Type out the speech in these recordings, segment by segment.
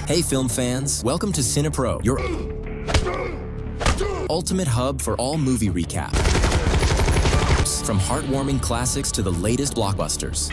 Hey film fans, welcome to CinePro, your ultimate hub for all movie recaps. From heartwarming classics to the latest blockbusters.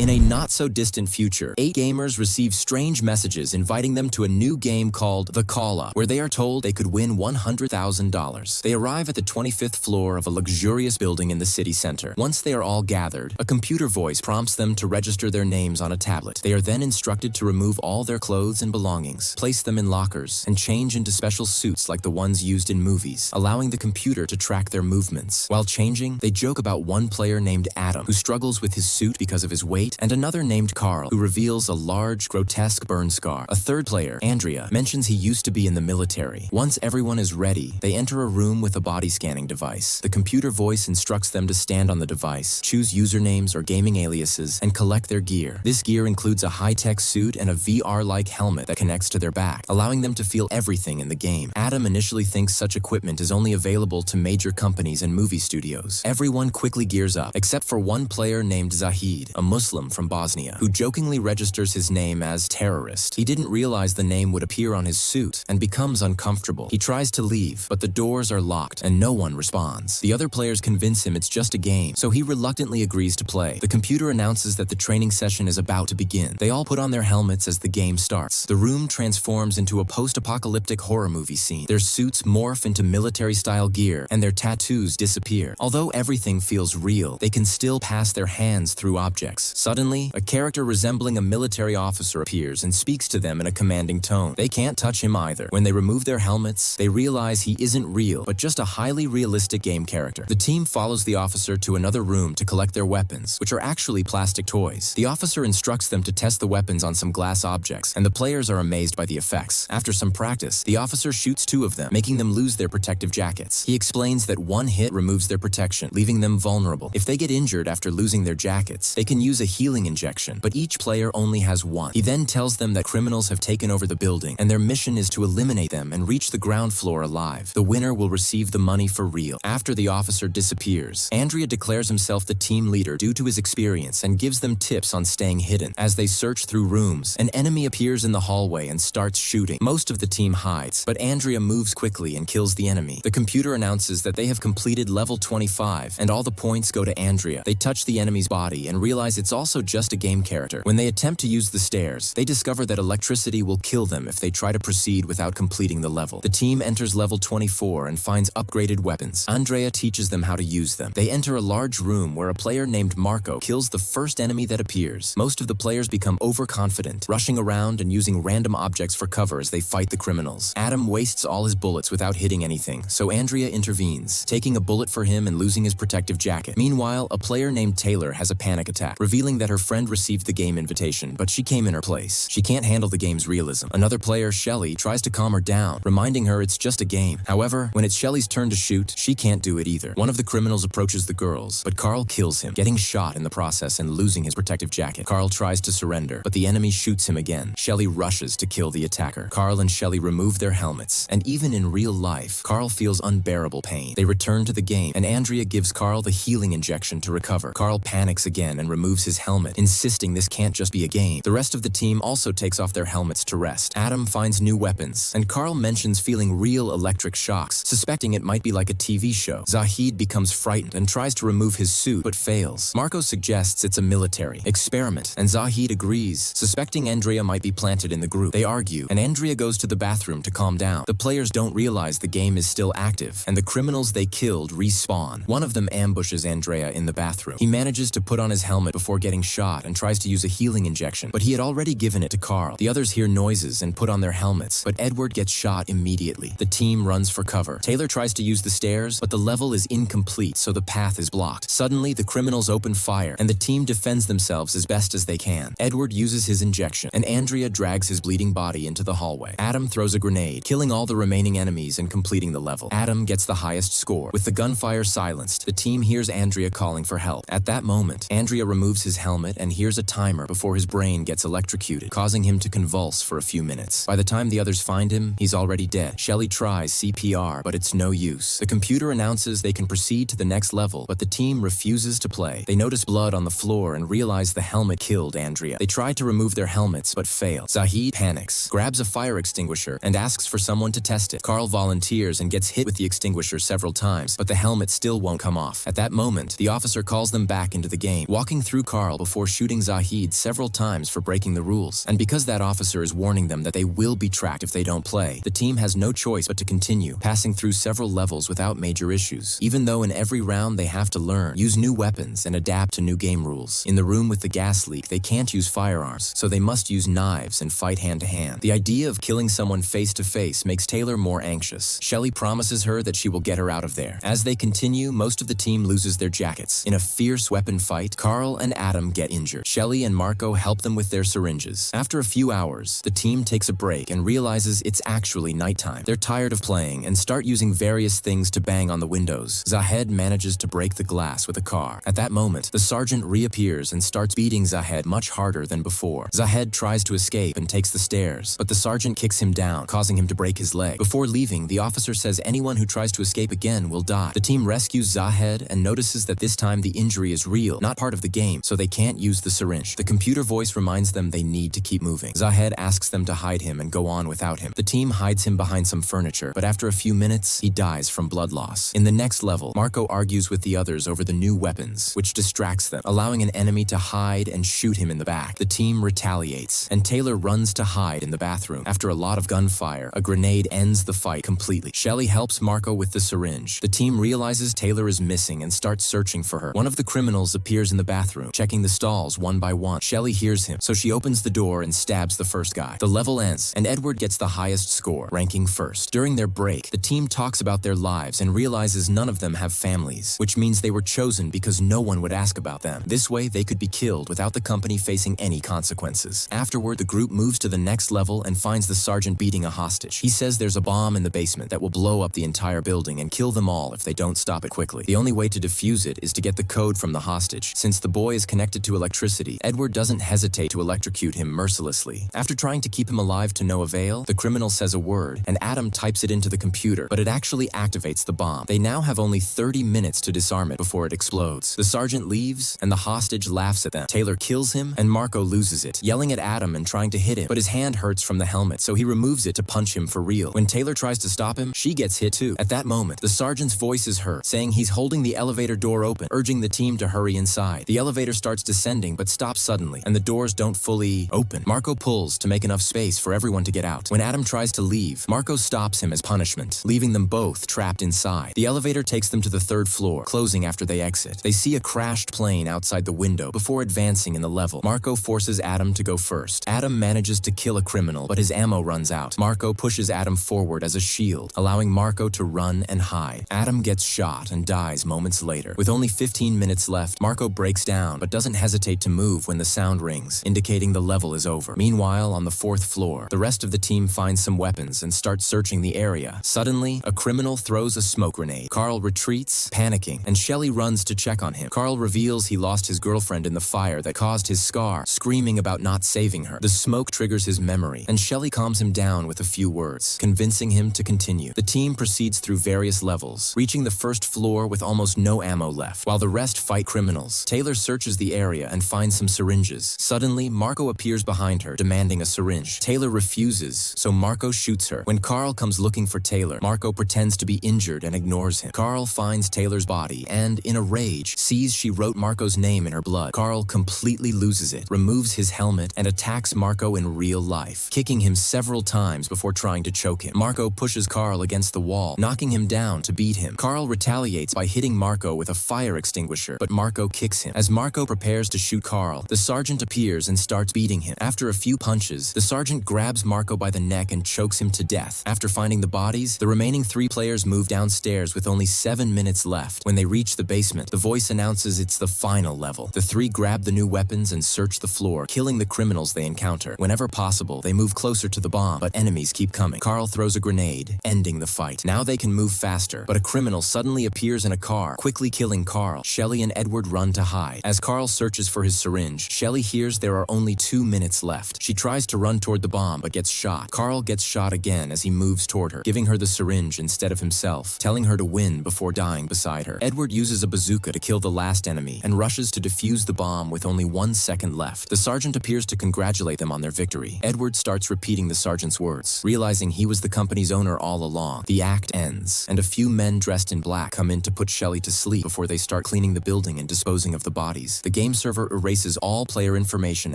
In a not-so-distant future, 8 gamers receive strange messages inviting them to a new game called The Call-Up, where they are told they could win $100,000. They arrive at the 25th floor of a luxurious building in the city center. Once they are all gathered, a computer voice prompts them to register their names on a tablet. They are then instructed to remove all their clothes and belongings, place them in lockers, and change into special suits like the ones used in movies, allowing the computer to track their movements. While changing, they joke about one player named Adam, who struggles with his suit because of his weight, and another named Carl, who reveals a large, grotesque burn scar. A third player, Andrea, mentions he used to be in the military. Once everyone is ready, they enter a room with a body scanning device. The computer voice instructs them to stand on the device, choose usernames or gaming aliases, and collect their gear. This gear includes a high-tech suit and a VR-like helmet that connects to their back, allowing them to feel everything in the game. Adam initially thinks such equipment is only available to major companies and movie studios. Everyone quickly gears up, except for one player named Zahid, a Muslim from Bosnia, who jokingly registers his name as terrorist. He didn't realize the name would appear on his suit and becomes uncomfortable. He tries to leave, but the doors are locked and no one responds. The other players convince him it's just a game, so he reluctantly agrees to play. The computer announces that the training session is about to begin. They all put on their helmets as the game starts. The room transforms into a post-apocalyptic horror movie scene. Their suits morph into military-style gear, and their tattoos disappear. Although everything feels real, they can still pass their hands through objects. Suddenly, a character resembling a military officer appears and speaks to them in a commanding tone. They can't touch him either. When they remove their helmets, they realize he isn't real, but just a highly realistic game character. The team follows the officer to another room to collect their weapons, which are actually plastic toys. The officer instructs them to test the weapons on some glass objects, and the players are amazed by the effects. After some practice, the officer shoots 2 of them, making them lose their protective jackets. He explains that one hit removes their protection, leaving them vulnerable. If they get injured after losing their jackets, they can use a healing injection, but each player only has one. He then tells them that criminals have taken over the building, and their mission is to eliminate them and reach the ground floor alive. The winner will receive the money for real. After the officer disappears, Andrea declares himself the team leader due to his experience and gives them tips on staying hidden. As they search through rooms, an enemy appears in the hallway and starts shooting. Most of the team hides, but Andrea moves quickly and kills the enemy. The computer announces that they have completed level 25, and all the points go to Andrea. They touch the enemy's body and realize it's also just a game character. When they attempt to use the stairs, they discover that electricity will kill them if they try to proceed without completing the level. The team enters level 24 and finds upgraded weapons. Andrea teaches them how to use them. They enter a large room where a player named Marco kills the first enemy that appears. Most of the players become overconfident, rushing around and using random objects for cover as they fight the criminals. Adam wastes all his bullets without hitting anything, so Andrea intervenes, taking a bullet for him and losing his protective jacket. Meanwhile, a player named Taylor has a panic attack, revealing that her friend received the game invitation, but she came in her place. She can't handle the game's realism. Another player, Shelly, tries to calm her down, reminding her it's just a game. However, when it's Shelly's turn to shoot, she can't do it either. One of the criminals approaches the girls, but Carl kills him, getting shot in the process and losing his protective jacket. Carl tries to surrender, but the enemy shoots him again. Shelly rushes to kill the attacker. Carl and Shelly remove their helmets, and even in real life, Carl feels unbearable pain. They return to the game, and Andrea gives Carl the healing injection to recover. Carl panics again and removes his helmet, insisting this can't just be a game. The rest of the team also takes off their helmets to rest. Adam finds new weapons, and Carl mentions feeling real electric shocks, suspecting it might be like a TV show. Zahid becomes frightened and tries to remove his suit, but fails. Marco suggests it's a military experiment, and Zahid agrees, suspecting Andrea might be planted in the group. They argue, and Andrea goes to the bathroom to calm down. The players don't realize the game is still active, and the criminals they killed respawn. One of them ambushes Andrea in the bathroom. He manages to put on his helmet before getting shot and tries to use a healing injection, but he had already given it to Carl. The others hear noises and put on their helmets, but Edward gets shot immediately. The team runs for cover. Taylor tries to use the stairs, but the level is incomplete, so the path is blocked. Suddenly, the criminals open fire, and the team defends themselves as best as they can. Edward uses his injection, and Andrea drags his bleeding body into the hallway. Adam throws a grenade, killing all the remaining enemies and completing the level. Adam gets the highest score. With the gunfire silenced, the team hears Andrea calling for help. At that moment, Andrea removes his helmet and hears a timer before his brain gets electrocuted, causing him to convulse for a few minutes. By the time the others find him, he's already dead. Shelly tries CPR, but it's no use. The computer announces they can proceed to the next level, but the team refuses to play. They notice blood on the floor and realize the helmet killed Andrea. They try to remove their helmets, but fail. Zahid panics, grabs a fire extinguisher, and asks for someone to test it. Carl volunteers and gets hit with the extinguisher several times, but the helmet still won't come off. At that moment, the officer calls them back into the game, walking through Carl before shooting Zahid several times for breaking the rules. And because that officer is warning them that they will be tracked if they don't play, the team has no choice but to continue, passing through several levels without major issues. Even though in every round they have to learn, use new weapons, and adapt to new game rules. In the room with the gas leak, they can't use firearms, so they must use knives and fight hand-to-hand. The idea of killing someone face-to-face makes Taylor more anxious. Shelly promises her that she will get her out of there. As they continue, most of the team loses their jackets. In a fierce weapon fight, Carl and Adam get injured. Shelly and Marco help them with their syringes. After a few hours, the team takes a break and realizes it's actually nighttime. They're tired of playing and start using various things to bang on the windows. Zahed manages to break the glass with a car. At that moment, the sergeant reappears and starts beating Zahed much harder than before. Zahed tries to escape and takes the stairs, but the sergeant kicks him down, causing him to break his leg. Before leaving, the officer says anyone who tries to escape again will die. The team rescues Zahed and notices that this time the injury is real, not part of the game, so they can't use the syringe. The computer voice reminds them they need to keep moving. Zahed asks them to hide him and go on without him. The team hides him behind some furniture, but after a few minutes, he dies from blood loss. In the next level, Marco argues with the others over the new weapons, which distracts them, allowing an enemy to hide and shoot him in the back. The team retaliates, and Taylor runs to hide in the bathroom. After a lot of gunfire, a grenade ends the fight completely. Shelly helps Marco with the syringe. The team realizes Taylor is missing and starts searching for her. One of the criminals appears in the bathroom, checking the stalls one by one. Shelly hears him, so she opens the door and stabs the first guy. The level ends, and Edward gets the highest score, ranking first. During their break, the team talks about their lives and realizes none of them have families, which means they were chosen because no one would ask about them. This way, they could be killed without the company facing any consequences. Afterward, the group moves to the next level and finds the sergeant beating a hostage. He says there's a bomb in the basement that will blow up the entire building and kill them all if they don't stop it quickly. The only way to defuse it is to get the code from the hostage. Since the boy is connected to electricity, Edward doesn't hesitate to electrocute him mercilessly. After trying to keep him alive to no avail, the criminal says a word, and Adam types it into the computer, but it actually activates the bomb. They now have only 30 minutes to disarm it before it explodes. The sergeant leaves, and the hostage laughs at them. Taylor kills him, and Marco loses it, yelling at Adam and trying to hit him, but his hand hurts from the helmet, so he removes it to punch him for real. When Taylor tries to stop him, she gets hit too. At that moment, the sergeant's voice is heard, saying he's holding the elevator door open, urging the team to hurry inside. The elevator starts descending, but stops suddenly, and the doors don't fully open. Marco pulls to make enough space for everyone to get out. When Adam tries to leave, Marco stops him as punishment, leaving them both trapped inside. The elevator takes them to the third floor, closing after they exit. They see a crashed plane outside the window before advancing in the level. Marco forces Adam to go first. Adam manages to kill a criminal, but his ammo runs out. Marco pushes Adam forward as a shield, allowing Marco to run and hide. Adam gets shot and dies moments later. With only 15 minutes left, Marco breaks down, but doesn't hesitate to move when the sound rings, indicating the level is over. Meanwhile, on the fourth floor, the rest of the team finds some weapons and starts searching the area. Suddenly, a criminal throws a smoke grenade. Carl retreats, panicking, and Shelly runs to check on him. Carl reveals he lost his girlfriend in the fire that caused his scar, screaming about not saving her. The smoke triggers his memory, and Shelly calms him down with a few words, convincing him to continue. The team proceeds through various levels, reaching the first floor with almost no ammo left, while the rest fight criminals. Taylor searches the area and finds some syringes. Suddenly, Marco appears behind her, demanding a syringe. Taylor refuses, so Marco shoots her. When Carl comes looking for Taylor, Marco pretends to be injured and ignores him. Carl finds Taylor's body and, in a rage, sees she wrote Marco's name in her blood. Carl completely loses it, removes his helmet, and attacks Marco in real life, kicking him several times before trying to choke him. Marco pushes Carl against the wall, knocking him down to beat him. Carl retaliates by hitting Marco with a fire extinguisher, but Marco kicks him. As Marco prepares to shoot Carl, the sergeant appears and starts beating him. After a few punches, the sergeant grabs Marco by the neck and chokes him to death. After finding the bodies, the remaining 3 players move downstairs with only 7 minutes left. When they reach the basement, the voice announces it's the final level. The 3 grab the new weapons and search the floor, killing the criminals they encounter. Whenever possible, they move closer to the bomb, but enemies keep coming. Carl throws a grenade, ending the fight. Now they can move faster, but a criminal suddenly appears in a car, quickly killing Carl. Shelly and Edward run to hide. As Carl searches for his syringe, Shelley hears there are only 2 minutes left. She tries to run toward the bomb but gets shot. Carl gets shot again as he moves toward her, giving her the syringe instead of himself, telling her to win before dying beside her. Edward uses a bazooka to kill the last enemy and rushes to defuse the bomb with only 1 second left. The sergeant appears to congratulate them on their victory. Edward starts repeating the sergeant's words, realizing he was the company's owner all along. The act ends, and a few men dressed in black come in to put Shelley to sleep before they start cleaning the building and disposing of the bodies. The game server erases all player information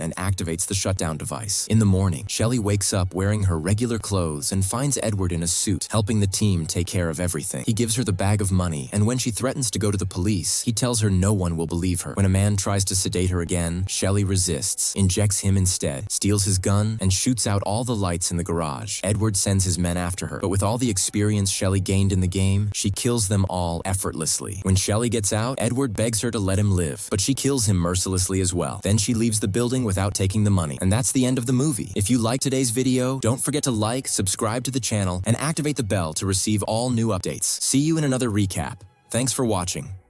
and activates the shutdown device. In the morning, Shelley wakes up wearing her regular clothes and finds Edward in a suit, helping the team take care of everything. He gives her the bag of money, and when she threatens to go to the police, he tells her no one will believe her. When a man tries to sedate her again, Shelley resists, injects him instead, steals his gun, and shoots out all the lights in the garage. Edward sends his men after her, but with all the experience Shelley gained in the game, she kills them all effortlessly. When Shelley gets out, Edward begs her to let him live, but she kills him mercilessly as well. Then she leaves the building without taking the money. And that's the end of the movie. If you liked today's video, don't forget to like, subscribe to the channel, and activate the bell to receive all new updates. See you in another recap. Thanks for watching.